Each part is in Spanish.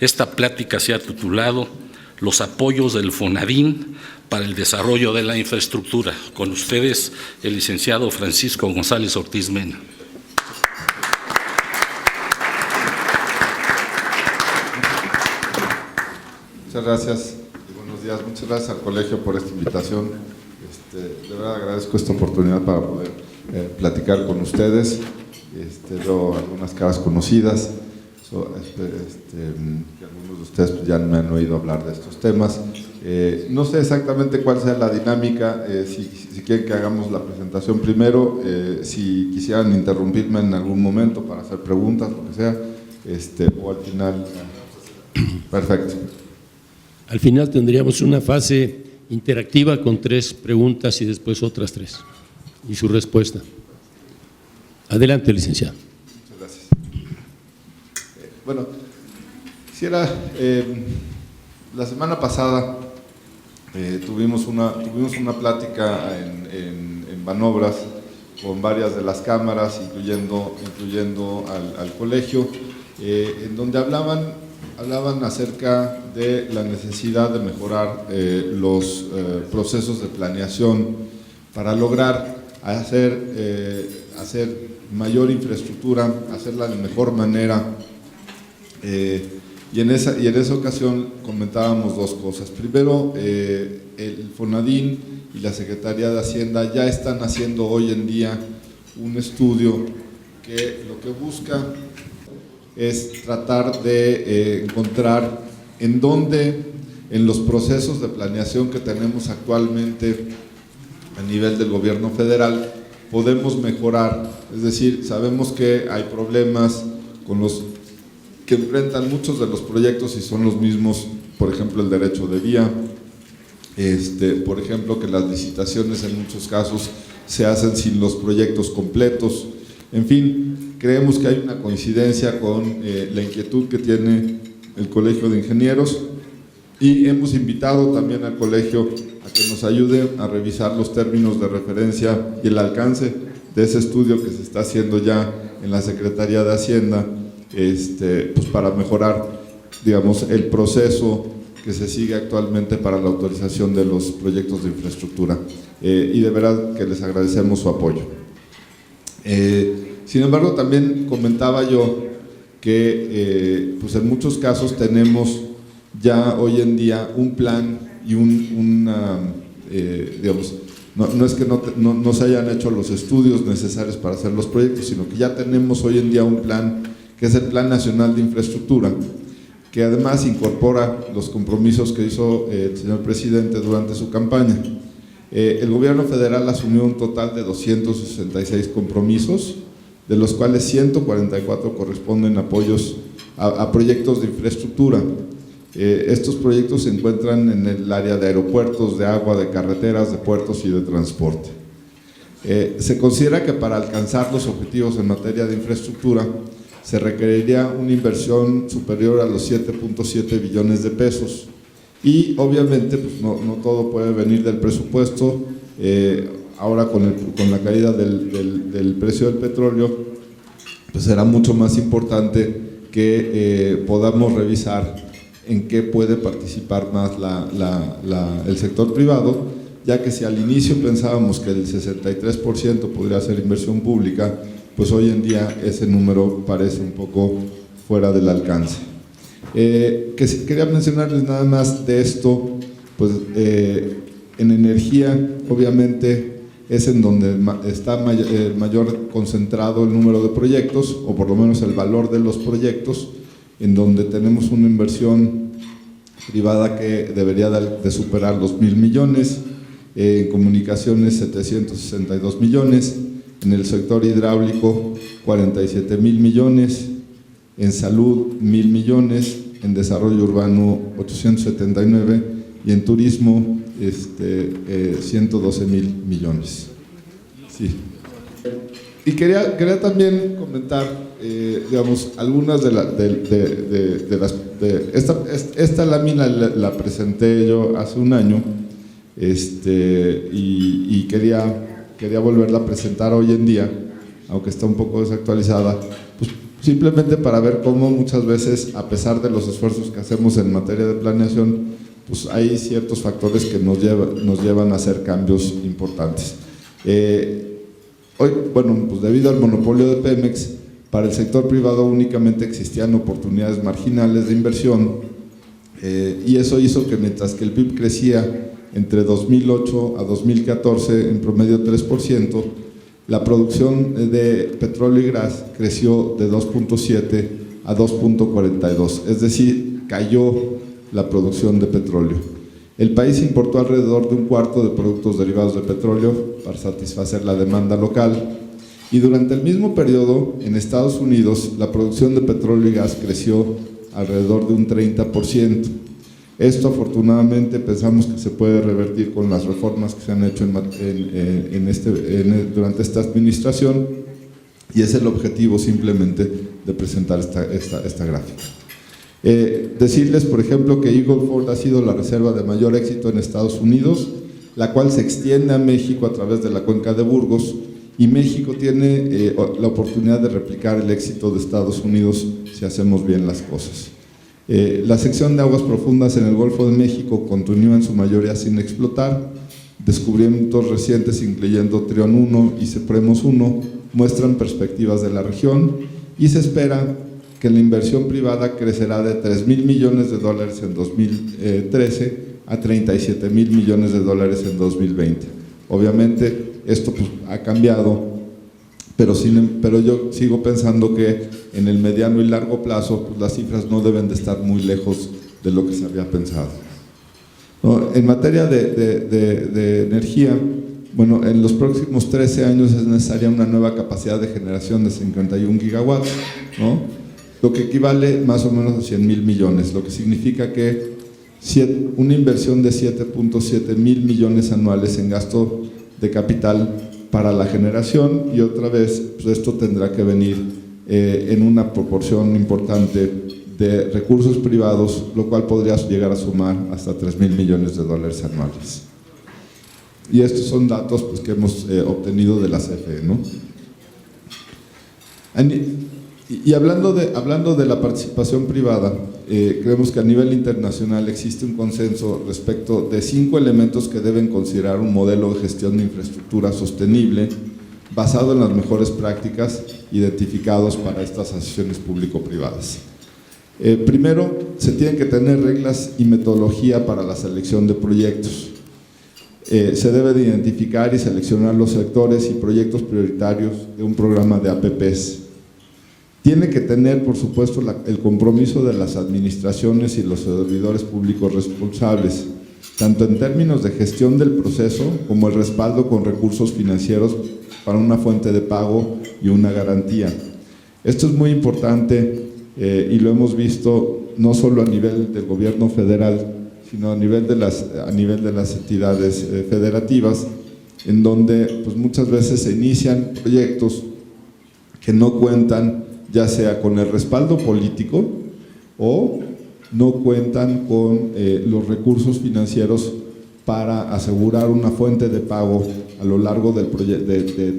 Esta plática se ha titulado Los apoyos del FONADIN para el desarrollo de la infraestructura. Con ustedes, el licenciado Francisco González Ortiz Mena. Muchas gracias y buenos días. Muchas gracias al colegio por esta invitación. De verdad agradezco esta oportunidad para poder platicar con ustedes. Veo algunas caras conocidas, que algunos de ustedes ya me han oído hablar de estos temas. No sé exactamente cuál sea la dinámica, si quieren que hagamos la presentación primero, si quisieran interrumpirme en algún momento para hacer preguntas, lo que sea, o al final. Perfecto. Al final tendríamos una fase interactiva con 3 preguntas y después otras 3 y su respuesta. Adelante, licenciado. Muchas gracias. Bueno, quisiera, la semana pasada tuvimos una plática en Banobras con varias de las cámaras, incluyendo al colegio, en donde hablaban acerca de la necesidad de mejorar los procesos de planeación para lograr hacer mayor infraestructura, hacerla de mejor manera. Y en esa ocasión comentábamos 2 cosas. Primero, el FONADIN y la Secretaría de Hacienda ya están haciendo hoy en día un estudio que lo que busca es tratar de encontrar en dónde, en los procesos de planeación que tenemos actualmente a nivel del gobierno federal, podemos mejorar. Es decir, sabemos que hay problemas con los que enfrentan muchos de los proyectos y son los mismos, por ejemplo, el derecho de vía, por ejemplo, que las licitaciones en muchos casos se hacen sin los proyectos completos. En fin, creemos que hay una coincidencia con la inquietud que tiene el Colegio de Ingenieros y hemos invitado también al colegio a que nos ayude a revisar los términos de referencia y el alcance de ese estudio que se está haciendo ya en la Secretaría de Hacienda, pues para mejorar, digamos, el proceso que se sigue actualmente para la autorización de los proyectos de infraestructura. Y de verdad que les agradecemos su apoyo. Sin embargo, también comentaba yo que pues en muchos casos tenemos ya hoy en día un plan y digamos, no es que no se hayan hecho los estudios necesarios para hacer los proyectos, sino que ya tenemos hoy en día un plan que es el Plan Nacional de Infraestructura, que además incorpora los compromisos que hizo el señor presidente durante su campaña. El gobierno federal asumió un total de 266 compromisos, de los cuales 144 corresponden a apoyos a proyectos de infraestructura. Estos proyectos se encuentran en el área de aeropuertos, de agua, de carreteras, de puertos y de transporte. Se considera que para alcanzar los objetivos en materia de infraestructura se requeriría una inversión superior a los 7.7 billones de pesos. Y obviamente pues no todo puede venir del presupuesto. Ahora con la caída del precio del petróleo, pues será mucho más importante que podamos revisar en qué puede participar más el sector privado, ya que si al inicio pensábamos que el 63% podría ser inversión pública, pues hoy en día ese número parece un poco fuera del alcance. Quería mencionarles nada más de esto, pues en energía obviamente es en donde está mayor concentrado el número de proyectos, o por lo menos el valor de los proyectos, en donde tenemos una inversión privada que debería de superar los 1,000 millones, en comunicaciones 762 millones, en el sector hidráulico 47,000 millones, en salud 1,000 millones, en desarrollo urbano 879 y en turismo 112,000 millones. Sí. Y quería también comentar, digamos, algunas de las esta lámina la presenté yo hace un año, y quería volverla a presentar hoy en día, aunque está un poco desactualizada, pues simplemente para ver cómo muchas veces, a pesar de los esfuerzos que hacemos en materia de planeación, pues hay ciertos factores que nos llevan a hacer cambios importantes. Hoy, bueno, pues debido al monopolio de Pemex, para el sector privado únicamente existían oportunidades marginales de inversión, y eso hizo que mientras que el PIB crecía entre 2008 a 2014 en promedio 3%, la producción de petróleo y gas creció de 2.7 a 2.42, es decir, cayó la producción de petróleo. El país importó alrededor de un cuarto de productos derivados de petróleo para satisfacer la demanda local, y durante el mismo periodo en Estados Unidos la producción de petróleo y gas creció alrededor de un 30%. Esto afortunadamente pensamos que se puede revertir con las reformas que se han hecho durante esta administración, y es el objetivo simplemente de presentar esta gráfica. Decirles, por ejemplo, que Eagle Ford ha sido la reserva de mayor éxito en Estados Unidos, la cual se extiende a México a través de la cuenca de Burgos, y México tiene la oportunidad de replicar el éxito de Estados Unidos si hacemos bien las cosas. La sección de aguas profundas en el Golfo de México continúa en su mayoría sin explotar. Descubrimientos recientes, incluyendo Trión 1 y Supremos 1, muestran perspectivas de la región, y se espera que la inversión privada crecerá de $3,000 millones en 2013 a $37,000 millones en 2020. Obviamente esto pues ha cambiado, pero yo sigo pensando que en el mediano y largo plazo pues las cifras no deben de estar muy lejos de lo que se había pensado, ¿no? En materia de energía, bueno, en los próximos 13 años es necesaria una nueva capacidad de generación de 51 gigawatts, ¿no? Lo que equivale más o menos a 100,000 millones, lo que significa que una inversión de 7.7 mil millones anuales en gasto de capital para la generación, y otra vez pues esto tendrá que venir en una proporción importante de recursos privados, lo cual podría llegar a sumar hasta $3,000 millones anuales. Y estos son datos pues, que hemos obtenido de la CFE, ¿no? Y hablando de la participación privada, creemos que a nivel internacional existe un consenso respecto de 5 elementos que deben considerar un modelo de gestión de infraestructura sostenible basado en las mejores prácticas identificados para estas asociaciones público-privadas. Primero, se tienen que tener reglas y metodología para la selección de proyectos. Se debe de identificar y seleccionar los sectores y proyectos prioritarios de un programa de APPs. Tiene que tener, por supuesto, el compromiso de las administraciones y los servidores públicos responsables, tanto en términos de gestión del proceso como el respaldo con recursos financieros para una fuente de pago y una garantía. Esto es muy importante y lo hemos visto no solo a nivel del gobierno federal, sino a nivel de las entidades federativas, en donde pues, muchas veces se inician proyectos que no cuentan ya sea con el respaldo político o no cuentan con los recursos financieros para asegurar una fuente de pago a lo largo de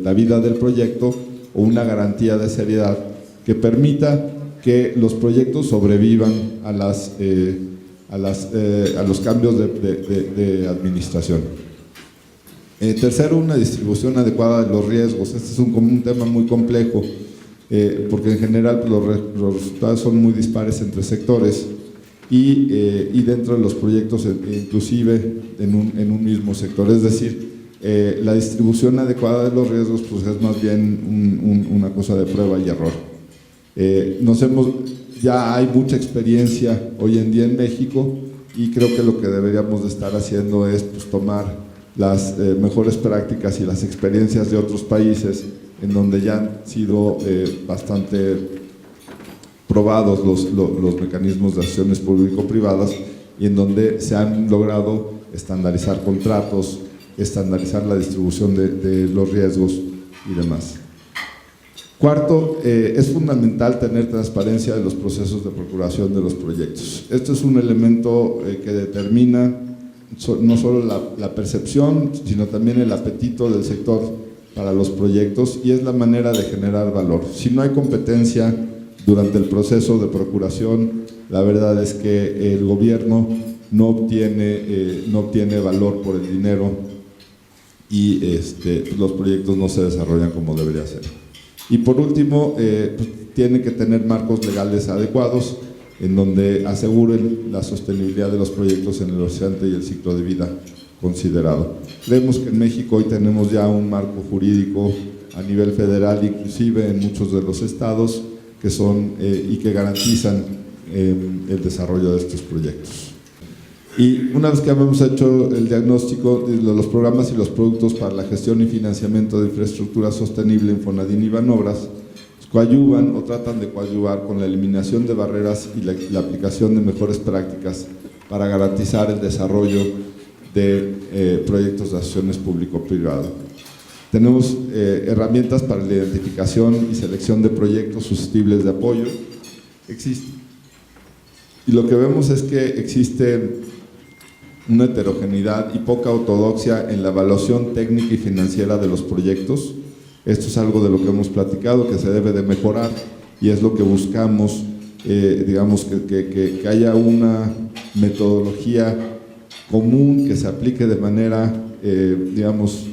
la vida del proyecto, o una garantía de seriedad que permita que los proyectos sobrevivan a los cambios de administración. Tercero, una distribución adecuada de los riesgos. Este es un tema muy complejo, porque en general los resultados son muy dispares entre sectores y dentro de los proyectos, inclusive en un mismo sector. Es decir, la distribución adecuada de los riesgos pues es más bien una cosa de prueba y error. Ya hay mucha experiencia hoy en día en México, y creo que lo que deberíamos de estar haciendo es pues, tomar las mejores prácticas y las experiencias de otros países en donde ya han sido bastante probados los mecanismos de acciones público-privadas, y en donde se han logrado estandarizar contratos, estandarizar la distribución de los riesgos y demás. Cuarto, es fundamental tener transparencia de los procesos de procuración de los proyectos. Esto es un elemento que determina no solo la percepción, sino también el apetito del sector para los proyectos, y es la manera de generar valor. Si no hay competencia durante el proceso de procuración, la verdad es que el gobierno no obtiene valor por el dinero y los proyectos no se desarrollan como debería ser. Y por último, pues, tiene que tener marcos legales adecuados en donde aseguren la sostenibilidad de los proyectos en el horizonte y el ciclo de vida considerado. Creemos que en México hoy tenemos ya un marco jurídico a nivel federal, inclusive en muchos de los estados, que son y que garantizan el desarrollo de estos proyectos. Y una vez que hemos hecho el diagnóstico de los programas y los productos para la gestión y financiamiento de infraestructura sostenible en Fonadín y Banobras, coadyuvan o tratan de coadyuvar con la eliminación de barreras y la aplicación de mejores prácticas para garantizar el desarrollo de proyectos de asociaciones público-privado. Tenemos herramientas para la identificación y selección de proyectos susceptibles de apoyo. Y lo que vemos es que existe una heterogeneidad y poca ortodoxia en la evaluación técnica y financiera de los proyectos. Esto es algo de lo que hemos platicado, que se debe de mejorar y es lo que buscamos, digamos, que haya una metodología común que se aplique de manera, digamos,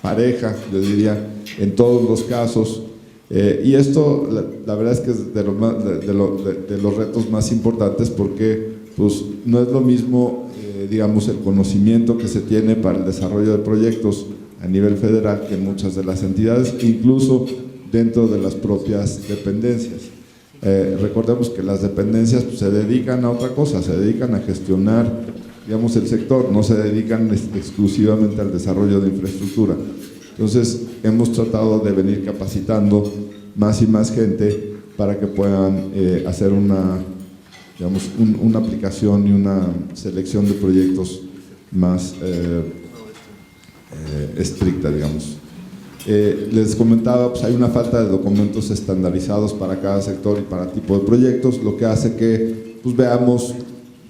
pareja, yo diría, en todos los casos. Y esto, la verdad es que es de los retos más importantes porque pues, no es lo mismo, digamos, el conocimiento que se tiene para el desarrollo de proyectos a nivel federal que en muchas de las entidades, incluso dentro de las propias dependencias. Recordemos que las dependencias pues, se dedican a otra cosa, se dedican a gestionar, digamos, el sector, no se dedican exclusivamente al desarrollo de infraestructura. Entonces, hemos tratado de venir capacitando más y más gente para que puedan hacer una aplicación y una selección de proyectos más estricta, digamos. Les comentaba, pues hay una falta de documentos estandarizados para cada sector y para tipo de proyectos, lo que hace que pues, veamos,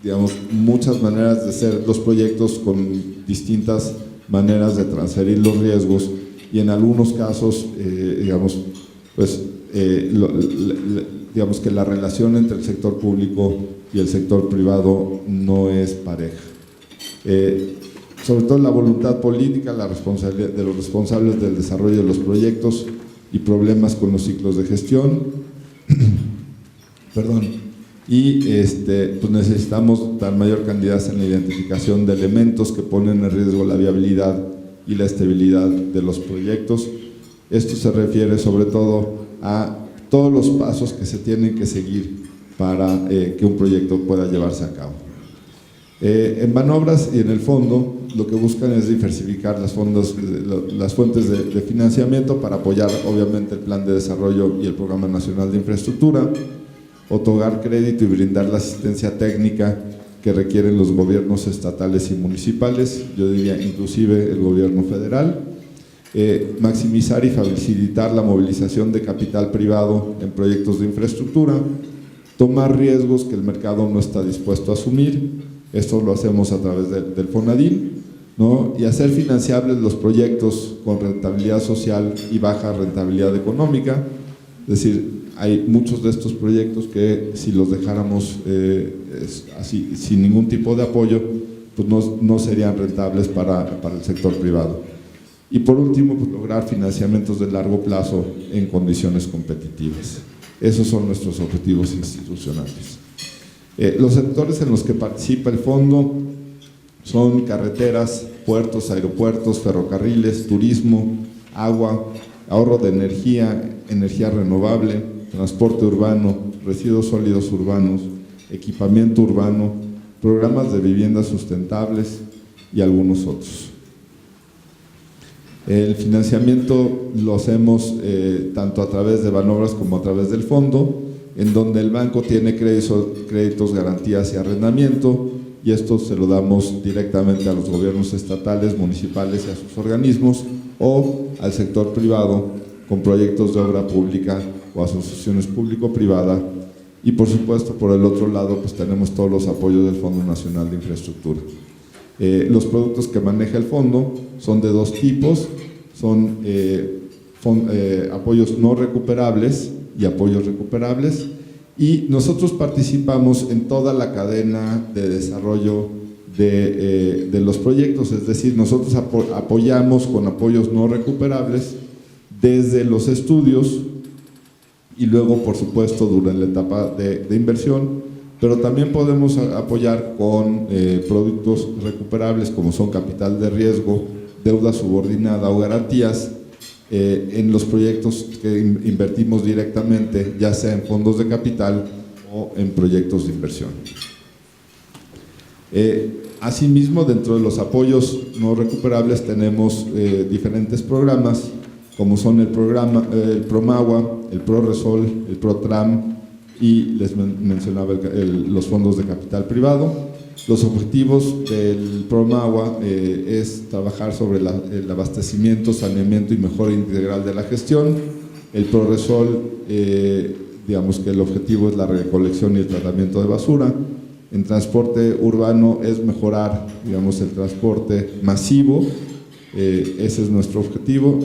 digamos, muchas maneras de hacer los proyectos con distintas maneras de transferir los riesgos y en algunos casos, digamos, pues, digamos que la relación entre el sector público y el sector privado no es pareja. Sobre todo la voluntad política, la responsabilidad de los responsables del desarrollo de los proyectos y problemas con los ciclos de gestión. Perdón. Y pues necesitamos dar mayor cantidad en la identificación de elementos que ponen en riesgo la viabilidad y la estabilidad de los proyectos. Esto se refiere sobre todo a todos los pasos que se tienen que seguir para que un proyecto pueda llevarse a cabo. En Banobras y en el fondo lo que buscan es diversificar las fuentes de financiamiento para apoyar obviamente el Plan de Desarrollo y el Programa Nacional de Infraestructura, otorgar crédito y brindar la asistencia técnica que requieren los gobiernos estatales y municipales, yo diría inclusive el gobierno federal, maximizar y facilitar la movilización de capital privado en proyectos de infraestructura, tomar riesgos que el mercado no está dispuesto a asumir, esto lo hacemos a través del Fonadín, ¿no? Y hacer financiables los proyectos con rentabilidad social y baja rentabilidad económica, es decir, hay muchos de estos proyectos que si los dejáramos así, sin ningún tipo de apoyo, pues no serían rentables para el sector privado. Y por último, pues lograr financiamientos de largo plazo en condiciones competitivas. Esos son nuestros objetivos institucionales. Los sectores en los que participa el fondo son carreteras, puertos, aeropuertos, ferrocarriles, turismo, agua, ahorro de energía, energía renovable, transporte urbano, residuos sólidos urbanos, equipamiento urbano, programas de viviendas sustentables y algunos otros. El financiamiento lo hacemos tanto a través de Banobras como a través del fondo, en donde el banco tiene créditos, garantías y arrendamiento, y esto se lo damos directamente a los gobiernos estatales, municipales y a sus organismos, o al sector privado con proyectos de obra pública o asociaciones público-privada, y por supuesto por el otro lado pues tenemos todos los apoyos del Fondo Nacional de Infraestructura. Los productos que maneja el fondo son de dos tipos, son apoyos no recuperables, y apoyos recuperables, y nosotros participamos en toda la cadena de desarrollo de los proyectos, es decir, nosotros apoyamos con apoyos no recuperables desde los estudios y luego, por supuesto, durante la etapa de inversión, pero también podemos apoyar con productos recuperables como son capital de riesgo, deuda subordinada o garantías en los proyectos que invertimos directamente, ya sea en fondos de capital o en proyectos de inversión. Asimismo, dentro de los apoyos no recuperables tenemos diferentes programas, como son el PROMAGUA, el PRORESOL, el PROTRAM y les mencionaba los fondos de capital privado. Los objetivos del PROMAGUA es trabajar sobre el abastecimiento, saneamiento y mejora integral de la gestión. El PRORESOL, digamos que el objetivo es la recolección y el tratamiento de basura. En transporte urbano es mejorar, digamos, el transporte masivo, ese es nuestro objetivo.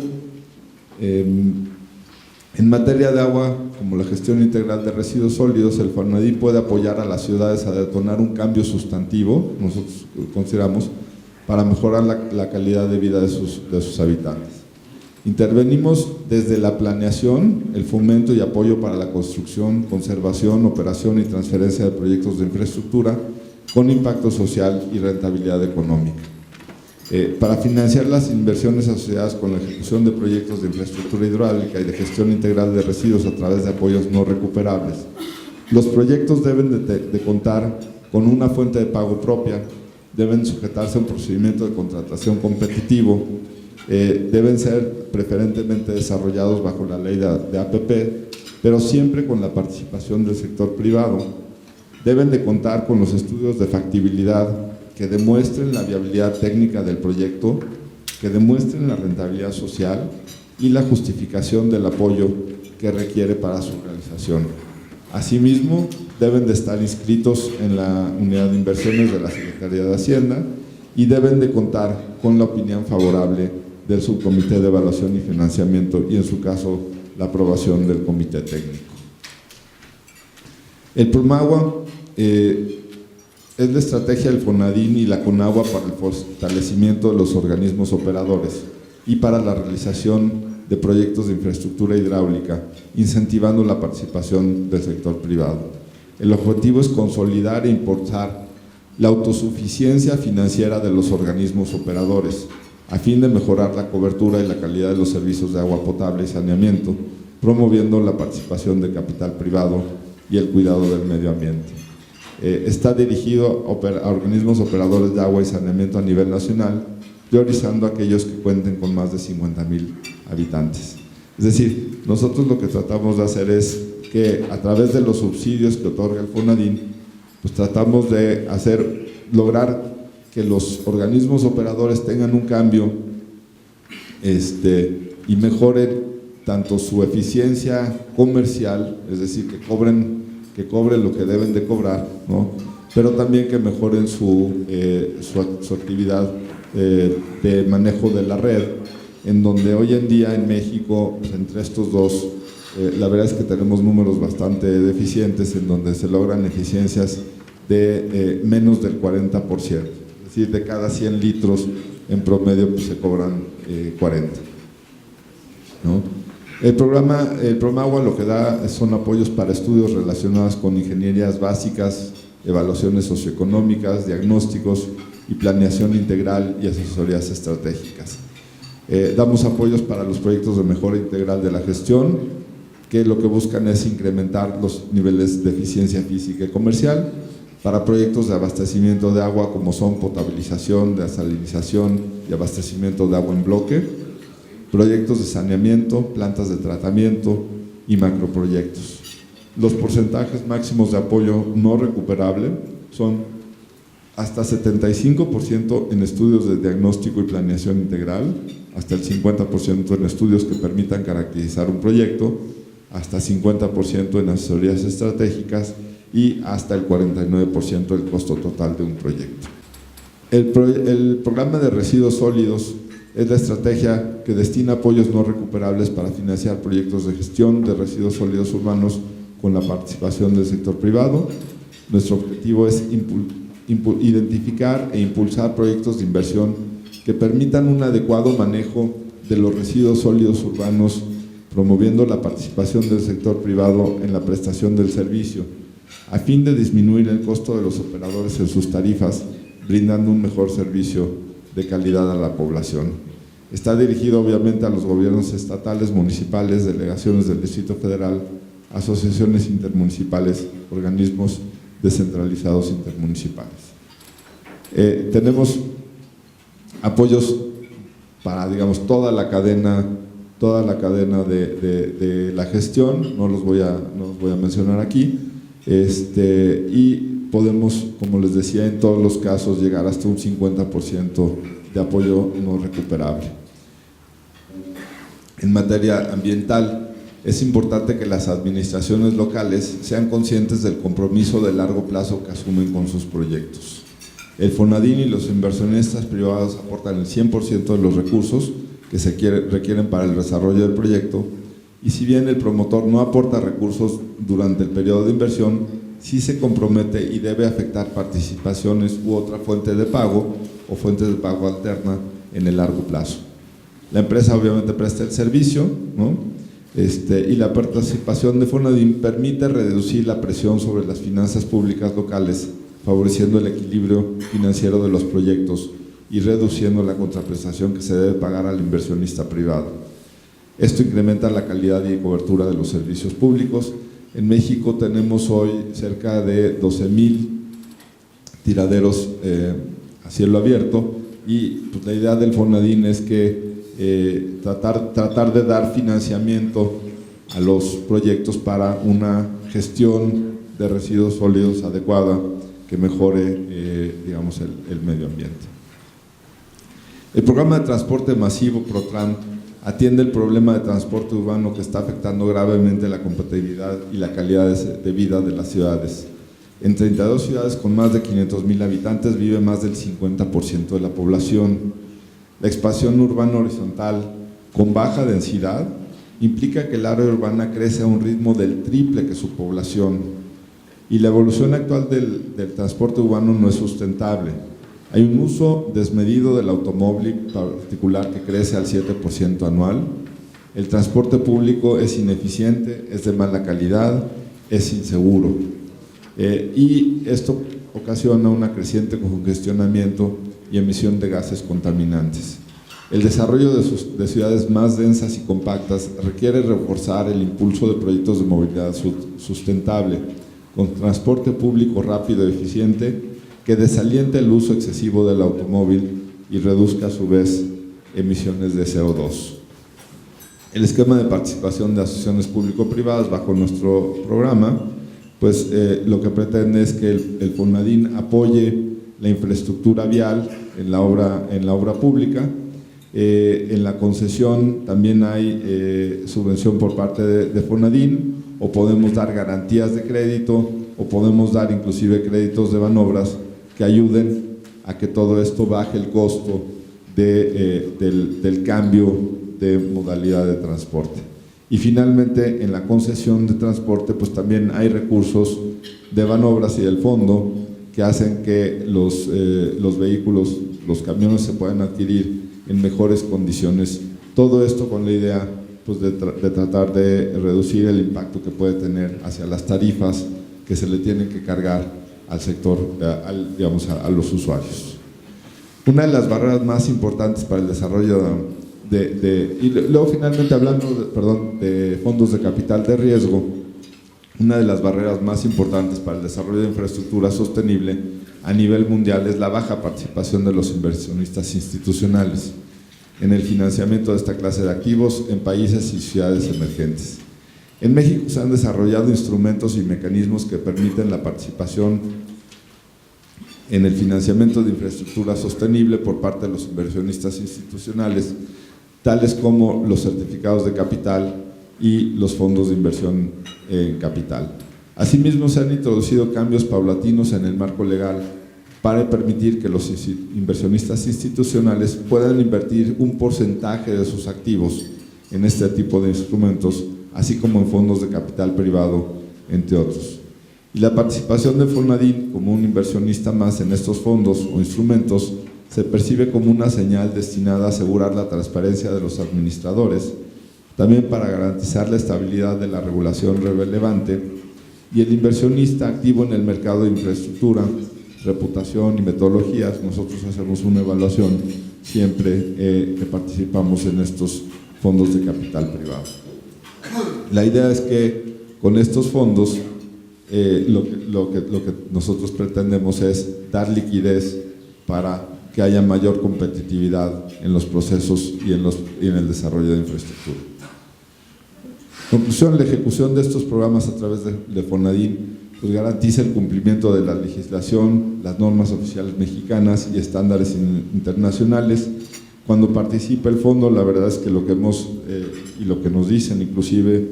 En materia de agua, como la gestión integral de residuos sólidos, el FONADIN puede apoyar a las ciudades a detonar un cambio sustantivo, nosotros consideramos, para mejorar la calidad de vida de sus habitantes. Intervenimos desde la planeación, el fomento y apoyo para la construcción, conservación, operación y transferencia de proyectos de infraestructura con impacto social y rentabilidad económica. Para financiar las inversiones asociadas con la ejecución de proyectos de infraestructura hidráulica y de gestión integral de residuos a través de apoyos no recuperables. Los proyectos deben de contar con una fuente de pago propia, deben sujetarse a un procedimiento de contratación competitivo, deben ser preferentemente desarrollados bajo la ley de APP, pero siempre con la participación del sector privado. Deben de contar con los estudios de factibilidad que demuestren la viabilidad técnica del proyecto, que demuestren la rentabilidad social y la justificación del apoyo que requiere para su realización. Asimismo, deben de estar inscritos en la unidad de inversiones de la Secretaría de Hacienda y deben de contar con la opinión favorable del Subcomité de Evaluación y Financiamiento y, en su caso, la aprobación del Comité Técnico. El PROMAGUA es la estrategia del FONADIN y la CONAGUA para el fortalecimiento de los organismos operadores y para la realización de proyectos de infraestructura hidráulica, incentivando la participación del sector privado. El objetivo es consolidar e impulsar la autosuficiencia financiera de los organismos operadores, a fin de mejorar la cobertura y la calidad de los servicios de agua potable y saneamiento, promoviendo la participación de capital privado y el cuidado del medio ambiente. Está dirigido a organismos operadores de agua y saneamiento a nivel nacional, priorizando a aquellos que cuenten con más de 50,000 habitantes. Es decir, nosotros lo que tratamos de hacer es que a través de los subsidios que otorga el FONADIN, pues tratamos de lograr que los organismos operadores tengan un cambio y mejoren tanto su eficiencia comercial, es decir, que cobren lo que deben de cobrar, ¿no? Pero también que mejoren su actividad de manejo de la red, en donde hoy en día en México, pues entre estos dos, la verdad es que tenemos números bastante deficientes, en donde se logran eficiencias de menos del 40%, es decir, de cada 100 litros en promedio pues se cobran 40, ¿no? El PROMAGUA lo que da son apoyos para estudios relacionados con ingenierías básicas, evaluaciones socioeconómicas, diagnósticos y planeación integral y asesorías estratégicas. Damos apoyos para los proyectos de mejora integral de la gestión, que lo que buscan es incrementar los niveles de eficiencia física y comercial, para proyectos de abastecimiento de agua como son potabilización, desalinización y abastecimiento de agua en bloque, proyectos de saneamiento, plantas de tratamiento y macroproyectos. Los porcentajes máximos de apoyo no recuperable son hasta 75% en estudios de diagnóstico y planeación integral, hasta el 50% en estudios que permitan caracterizar un proyecto, hasta 50% en asesorías estratégicas y hasta el 49% del costo total de un proyecto. El programa de residuos sólidos es la estrategia que destina apoyos no recuperables para financiar proyectos de gestión de residuos sólidos urbanos con la participación del sector privado. Nuestro objetivo es identificar e impulsar proyectos de inversión que permitan un adecuado manejo de los residuos sólidos urbanos, promoviendo la participación del sector privado en la prestación del servicio, a fin de disminuir el costo de los operadores en sus tarifas, brindando un mejor servicio de calidad a la población. Está dirigido obviamente a los gobiernos estatales, municipales, delegaciones del Distrito Federal, asociaciones intermunicipales, organismos descentralizados intermunicipales. Tenemos apoyos para, digamos, toda la cadena de la gestión, no los voy a mencionar aquí, y podemos, como les decía, en todos los casos llegar hasta un 50% de apoyo no recuperable. En materia ambiental, es importante que las administraciones locales sean conscientes del compromiso de largo plazo que asumen con sus proyectos. El FONADIN y los inversionistas privados aportan el 100% de los recursos que se requieren para el desarrollo del proyecto, y si bien el promotor no aporta recursos durante el periodo de inversión, sí se compromete y debe afectar participaciones u otra fuente de pago o fuentes de pago alterna en el largo plazo. La empresa obviamente presta el servicio, ¿no? Y la participación de FONADIN permite reducir la presión sobre las finanzas públicas locales, favoreciendo el equilibrio financiero de los proyectos y reduciendo la contraprestación que se debe pagar al inversionista privado. Esto incrementa la calidad y cobertura de los servicios públicos. En México tenemos hoy cerca de 12,000 tiraderos a cielo abierto, y pues la idea del FONADIN es que tratar de dar financiamiento a los proyectos para una gestión de residuos sólidos adecuada que mejore digamos el medio ambiente. El programa de transporte masivo PROTRAN atiende el problema de transporte urbano que está afectando gravemente la competitividad y la calidad de vida de las ciudades. En 32 ciudades con más de 500,000 habitantes vive más del 50% de la población. La expansión urbana horizontal con baja densidad implica que el área urbana crece a un ritmo del triple que su población, y la evolución actual del transporte urbano no es sustentable. Hay un uso desmedido del automóvil particular que crece al 7% anual. El transporte público es ineficiente, es de mala calidad, es inseguro, y esto ocasiona un creciente congestionamiento y emisión de gases contaminantes. El desarrollo de ciudades más densas y compactas requiere reforzar el impulso de proyectos de movilidad sustentable, con transporte público rápido y eficiente, que desaliente el uso excesivo del automóvil y reduzca a su vez emisiones de CO2. El esquema de participación de asociaciones público-privadas bajo nuestro programa, pues lo que pretende es que el FONADIN apoye la infraestructura vial en la obra pública. En la concesión también hay subvención por parte de FONADIN, o podemos dar garantías de crédito, o podemos dar inclusive créditos de Banobras que ayuden a que todo esto baje el costo del cambio de modalidad de transporte. Y finalmente, en la concesión de transporte, pues también hay recursos de Banobras y del fondo que hacen que los vehículos, los camiones se puedan adquirir en mejores condiciones. Todo esto con la idea pues, de tratar de reducir el impacto que puede tener hacia las tarifas que se le tienen que cargar al sector, digamos, a los usuarios. Una de las barreras más importantes para el desarrollo y luego finalmente hablando de fondos de capital de riesgo, una de las barreras más importantes para el desarrollo de infraestructura sostenible a nivel mundial es la baja participación de los inversionistas institucionales en el financiamiento de esta clase de activos en países y ciudades emergentes. En México se han desarrollado instrumentos y mecanismos que permiten la participación en el financiamiento de infraestructura sostenible por parte de los inversionistas institucionales, tales como los certificados de capital y los fondos de inversión en capital. Asimismo, se han introducido cambios paulatinos en el marco legal para permitir que los inversionistas institucionales puedan invertir un porcentaje de sus activos en este tipo de instrumentos, así como en fondos de capital privado, entre otros. Y la participación de Fonadín como un inversionista más en estos fondos o instrumentos se percibe como una señal destinada a asegurar la transparencia de los administradores, también para garantizar la estabilidad de la regulación relevante, y el inversionista activo en el mercado de infraestructura, reputación y metodologías. Nosotros hacemos una evaluación siempre que participamos en estos fondos de capital privado. La idea es que con estos fondos lo que nosotros pretendemos es dar liquidez para que haya mayor competitividad en los procesos y en el desarrollo de infraestructura. Conclusión: la ejecución de estos programas a través de Fonadín pues garantiza el cumplimiento de la legislación, las normas oficiales mexicanas y estándares internacionales. Cuando participa el fondo, la verdad es que lo que hemos y lo que nos dicen inclusive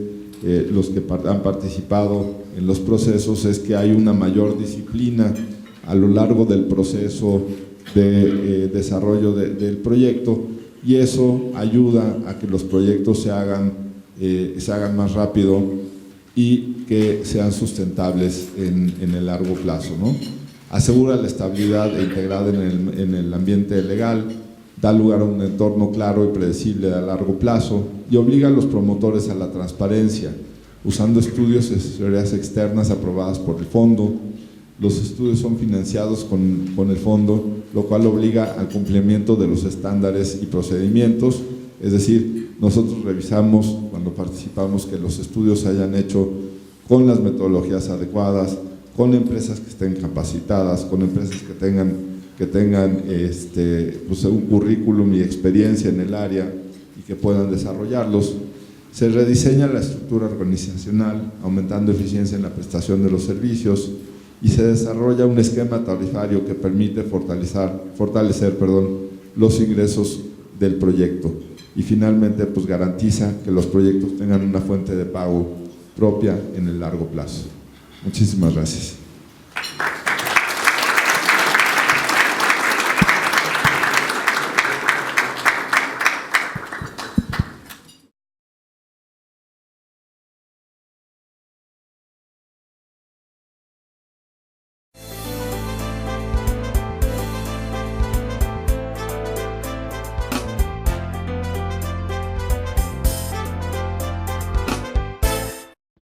los que han participado en los procesos es que hay una mayor disciplina a lo largo del proceso de desarrollo del proyecto, y eso ayuda a que los proyectos se hagan más rápido y que sean sustentables en el largo plazo, ¿no? Asegura la estabilidad integrada en el ambiente legal, da lugar a un entorno claro y predecible a largo plazo y obliga a los promotores a la transparencia, usando estudios y asesorías externas aprobadas por el fondo. Los estudios son financiados con el fondo, lo cual obliga al cumplimiento de los estándares y procedimientos. Es decir, nosotros revisamos cuando participamos que los estudios se hayan hecho con las metodologías adecuadas, con empresas que estén capacitadas, con empresas que tengan pues un currículum y experiencia en el área y que puedan desarrollarlos. Se rediseña la estructura organizacional, aumentando eficiencia en la prestación de los servicios, y se desarrolla un esquema tarifario que permite fortalecer los ingresos del proyecto, y finalmente pues garantiza que los proyectos tengan una fuente de pago propia en el largo plazo. Muchísimas gracias.